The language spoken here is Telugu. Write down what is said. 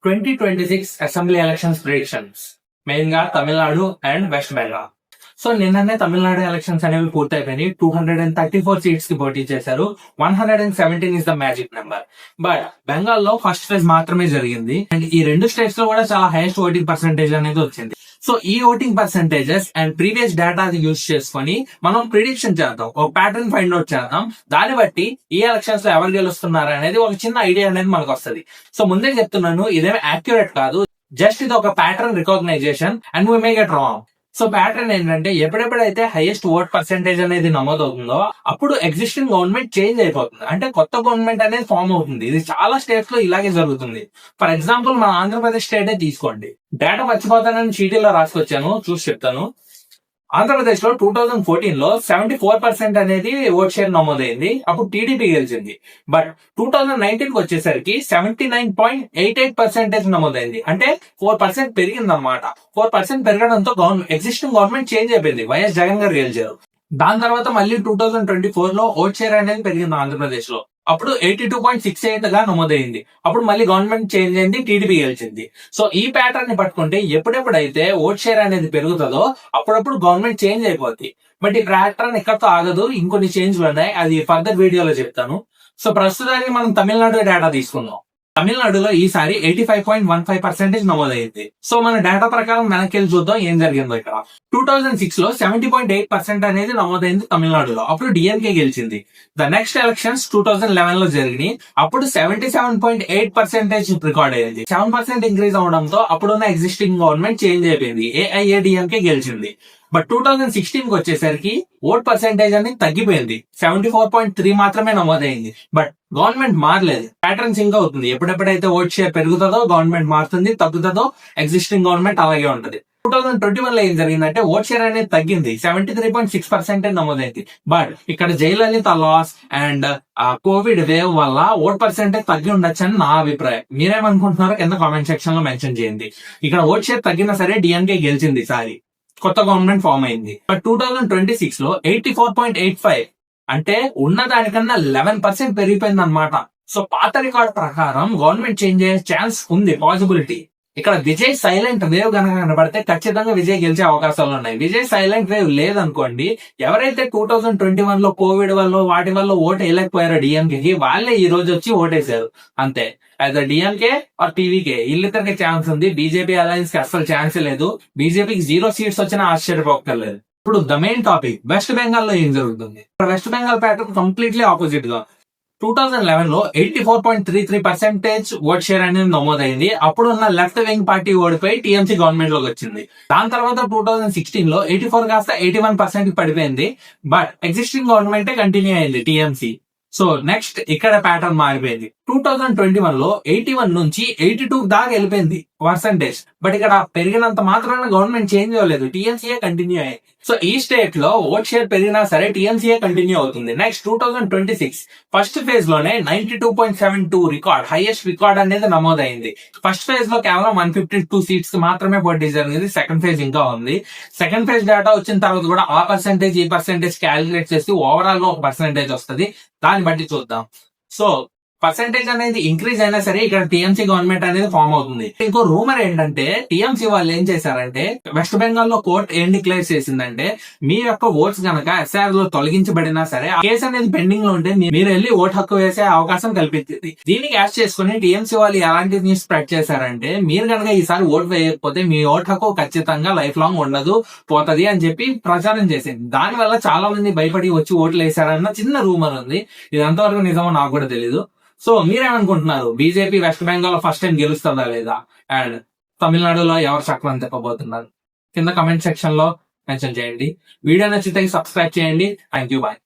2026 అసెంబ్లీ ఎలక్షన్స్ ప్రిడిక్షన్స్ మెయిన్ గా Tamil Nadu and west Bengal. So నిన్ననే తమిళనాడు ఎలక్షన్స్ అనేవి పూర్తయిపోయినాయి. 234 సీట్స్ కి పోటీ చేశారు. 117 is the magic number. But Bengal లో ఫస్ట్ ఫేజ్ మాత్రమే జరిగింది అండ్ ఈ రెండు స్టేట్స్ లో కూడా చాలా హైయెస్ట్ ఓటింగ్ పర్సెంటేజ్ అనేది వచ్చింది. సో ఈ voting percentages and previous data use చేసుకొని మనం ప్రిడిక్షన్ చేద్దాం, ఒక ప్యాటర్న్ ఫైండ్ అవుట్ చేద్దాం. దాన్ని బట్టి ఈ ఎలక్షన్స్ లో ఎవరు గెలుస్తున్నారు అనేది ఒక చిన్న ఐడియా అనేది మనకు వస్తుంది. సో ముందే చెప్తున్నాను, ఇదేమి యాక్యురేట్ కాదు, జస్ట్ ఇది ఒక pattern recognition and we may get wrong. So pattern ఏంటంటే ఎప్పుడెప్పుడైతే హైయెస్ట్ ఓట్ పర్సెంటేజ్ అనేది నమోదవుతుందో అప్పుడు ఎగ్జిస్టింగ్ గవర్నమెంట్ చేంజ్ అయిపోతుంది, అంటే కొత్త గవర్నమెంట్ అనేది ఫామ్ అవుతుంది. ఇది చాలా స్టేట్స్ లో ఇలాగే జరుగుతుంది. ఫర్ ఎగ్జాంపుల్ మన ఆంధ్రప్రదేశ్ స్టేటే తీసుకోండి. డేటా మర్చిపోతానని చీటీలో రాసుకొచ్చాను, చూసి చెప్తాను. ఆంధ్రప్రదేశ్ లో 2014 లో 74% అనేది ఓట్ షేర్ నమోదైంది, అప్పుడు టీడీపీ గెలిచింది. బట్ 2019 కి వచ్చేసరికి 79.88% నమోదైంది, అంటే 4% పెరిగింది అనమాట. 4% పెరగడంతో ఎగ్జిస్టింగ్ గవర్నమెంట్ చేంజ్ అయిపోయింది, వైఎస్ జగన్ గారు గెలిచారు. దాని తర్వాత మళ్ళీ 2024 లో ఓట్ షేర్ అనేది పెరిగింది ఆంధ్రప్రదేశ్ లో, అప్పుడు 82.68 గా నమోదైంది. అప్పుడు మళ్ళీ గవర్నమెంట్ చేంజ్ అయింది, టీడీపీ గెలిచింది. సో ఈ ప్యాటర్న్ ని పట్టుకుంటే ఎప్పుడెప్పుడైతే ఓట్ షేర్ అనేది పెరుగుతుందో అప్పుడప్పుడు గవర్నమెంట్ చేంజ్ అయిపోద్ది. బట్ ఈ ప్యాటర్న్ ఎక్కడితో ఆగదు, ఇంకొన్ని చేంజ్లు ఉన్నాయి, అది ఫర్దర్ వీడియోలో చెప్తాను. సో ప్రస్తుతానికి మనం తమిళనాడు డేటా తీసుకుందాం. తమిళనాడులో ఈసారి 85.15% నమోదైంది. సో మన డేటా ప్రకారం వెనక్కి వెళ్ళి చూద్దాం ఏం జరిగిందో. ఇక్కడ 2006 లో 70.8% అనేది నమోదైంది తమిళనాడులో, అప్పుడు డిఎంకే గెలిచింది. ద నెక్స్ట్ ఎలక్షన్స్ 2011 లో జరిగినాయి, అప్పుడు 77.8% రికార్డ్ అయ్యింది. 7% ఇంక్రీజ్ అవడంతో అప్పుడున్న ఎగ్జిస్టింగ్ గవర్నమెంట్ చేంజ్ అయిపోయింది, ఏఐఏడిఎంకే గెలిచింది. బట్ 2016 కి వచ్చేసరికి ఓట్ పర్సెంటేజ్ అనేది తగ్గిపోయింది, 74.3 మాత్రమే నమోదైంది. బట్ గవర్నమెంట్ మారలేదు, ప్యాటర్న్ సింక్ అవుతుంది. ఎప్పుడెప్పుడైతే ఓట్ షేర్ పెరుగుతుందో గవర్నమెంట్ మారుతుంది, తగ్గుతుందో ఎగ్జిస్టింగ్ గవర్నమెంట్ అలాగే ఉంటుంది. 2021 లో ఏం జరిగిందంటే ఓట్ షేర్ అనేది తగ్గింది, 73.6% నమోదైంది. బట్ ఇక్కడ Jayalalithaa loss and covid wave వల్ల ఓట్ పర్సెంటేజ్ తగ్గి ఉండొచ్చు అని నా అభిప్రాయం. మీరేమనుకుంటున్నారో కింద కామెంట్ సెక్షన్ లో మెన్షన్ చేయండి. ఇక్కడ ఓట్ షేర్ తగ్గినా సరే డిఎంకే గెలిచింది, ఈసారి కొత్త గవర్నమెంట్ ఫామ్ అయింది. బట్ 2026 లో 84.85, అంటే ఉన్న దానికన్నా 11% పెరిగిపోయింది అనమాట. సో పాత రికార్డ్ ప్రకారం గవర్నమెంట్ చేంజ్ అయ్యే ఛాన్స్ ఉంది, పాసిబిలిటీ. ఇక్కడ విజయ్ సైలెంట్ వేవ్ కనుక కనబడితే ఖచ్చితంగా విజయ్ గెలిచే అవకాశాలు ఉన్నాయి. విజయ్ సైలెంట్ వేవ్ లేదనుకోండి, ఎవరైతే 2021 లో కోవిడ్ వల్ల వాటి వల్ల ఓటు వేయలేకపోయారో డిఎంకేకి, వాళ్ళే ఈ రోజు వచ్చి ఓటేశారు అంతే. అయితే డిఎంకే ఆర్ టీవీకే వీళ్ళిద్దరికి ఛాన్స్ ఉంది, బీజేపీ అలయన్స్ కి అసలు ఛాన్స్ లేదు. బీజేపీకి 0 సీట్స్ వచ్చినా ఆశ్చర్యపోక్కర్లేదు. ఇప్పుడు the main topic, west Bengal లో ఏం జరుగుతుంది. West Bengal pattern completely opposite గా 2011 లో 84.33% ఓట్ షేర్ అనేది నమోదైంది. అప్పుడున్న లెఫ్ట్ వింగ్ పార్టీ ఓడిపోయి టీఎంసీ గవర్నమెంట్ లోకి వచ్చింది. దాని తర్వాత 2016 లో 84 కాస్త 81% పడిపోయింది. బట్ ఎగ్జిస్టింగ్ గవర్నమెంటే కంటిన్యూ అయింది, టీఎంసీ. సో నెక్స్ట్ ఇక్కడ ప్యాటర్న్ మారిపోయింది. 2021 లో 81 నుంచి 82 దాకా వెళ్ళిపోయింది పర్సంటేజ్. బట్ ఇక్కడ పెరిగినంత మాత్రాన గవర్నమెంట్ చేంజ్ అవ్వలేదు, టీఎంసీఏ కంటిన్యూ అయ్యాయి. సో ఈ స్టేట్ లో ఓట్ షేర్ పెరిగినా సరే టీఎంసీఏ కంటిన్యూ అవుతుంది. నెక్స్ట్ 2026 ఫస్ట్ ఫేజ్ లోనే 92.72 రికార్డ్, హైయెస్ట్ రికార్డ్ అనేది నమోదైంది. ఫస్ట్ ఫేజ్ లో కేవలం 152 సీట్స్ మాత్రమే పోటీ జరిగింది. సెకండ్ ఫేజ్ ఇంకా ఉంది. సెకండ్ ఫేజ్ డేటా వచ్చిన తర్వాత కూడా ఆ పర్సెంటేజ్ ఈ పర్సెంటేజ్ క్యాలిక్యులేట్ చేసి ఓవరాల్ గా ఒక పర్సెంటేజ్ వస్తుంది, దాన్ని బట్టి చూద్దాం. సో పర్సెంటేజ్ అనేది ఇంక్రీజ్ అయినా సరే ఇక్కడ టీఎంసీ గవర్నమెంట్ అనేది ఫామ్ అవుతుంది. ఇంకో రూమర్ ఏంటంటే టీఎంసీ వాళ్ళు ఏం చేశారంటే వెస్ట్ బెంగాల్ లో కోర్టు ఏం డిక్లేర్ చేసిందంటే మీ యొక్క ఓట్స్ గనక ఎస్ఆర్ లో తొలగించబడినా సరే ఆ కేసు అనేది పెండింగ్ లో ఉంటే మీరు వెళ్ళి ఓట్ హక్కు వేసే అవకాశం కల్పించింది. దీనికి యాడ్ చేసుకుని టీఎంసీ వాళ్ళు ఎలాంటి న్యూస్ స్ప్రెడ్ చేశారంటే మీరు గనక ఈసారి ఓట్ వేయకపోతే మీ ఓట్ హక్కు ఖచ్చితంగా లైఫ్ లాంగ్ ఉండదు, పోతది అని చెప్పి ప్రచారం చేసింది. దాని వల్ల చాలా మంది భయపడి వచ్చి ఓట్లు వేశారన్న చిన్న రూమర్ ఉంది. ఇది ఎంతవరకు నిజమో నాకు కూడా తెలీదు. సో మీరేమనుకుంటున్నారు, బీజేపీ వెస్ట్ బెంగాల్ లో ఫస్ట్ టైం గెలుస్తుందా లేదా, అండ్ తమిళనాడులో ఎవరు చక్రం తిప్పబోతున్నారు కింద కమెంట్ సెక్షన్ లో మెన్షన్ చేయండి. వీడియో నచ్చితే సబ్స్క్రైబ్ చేయండి. Thank you, bye.